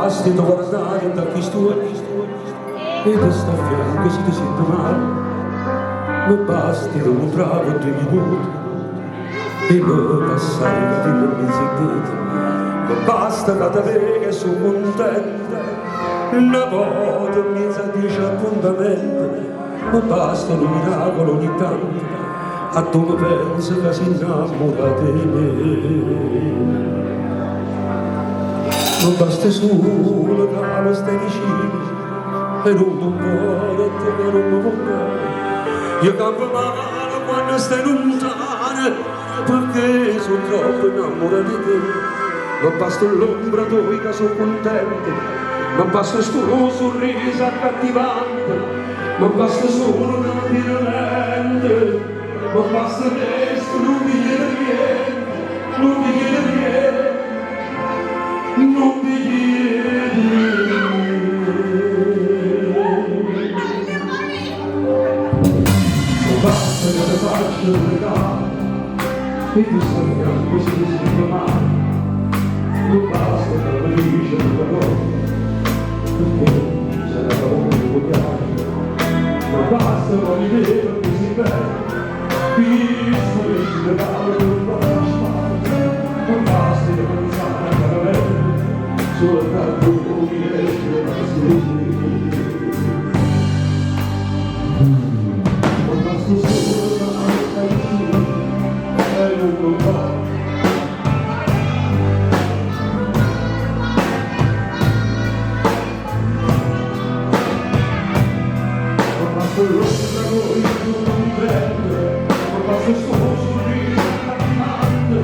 basti da guardare da chi sto e ti sta a fianco se ti senti male, mi basti da un trago di minuti e mi passare di un segreto, mi basta da te che sono contenta, una volta mi sa dice appuntamento, mi basta un miracolo ogni tanto, a dove penso che si innamora di me. Non basta solo che lo stai vicino e non mi vuole che non mi vuole. Io campo male quando stai lontana perché sono troppo innamorato di te. Non basta l'ombra tua che sono contento, ma basta sto sorriso accattivante, ma basta solo una tirante, ma basta questo non mi chiede niente, non mi chiede niente. Non mi chiedi non basta che ti faccio un regalo e ti sogniamo così si male, non basta che la dice un valore perché sarà la voglia di vogliare, non basta che mi vedo così bene visto che si regalo non basta spazio, non basta che pensare a caramelle soltanto mi resta la sede. Non basta solo la nostra vicina e non lo fa. Non basta l'ombra voi non prende, non basta solo sorriso accattivante,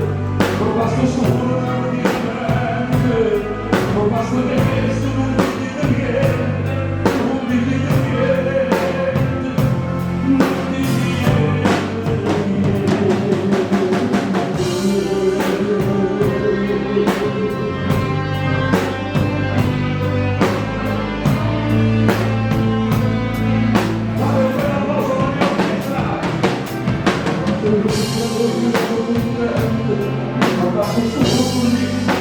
non basta solo una tirante. Non basta questo, non mi chiede niente, non mi chiede niente, non mi chiede non basta solo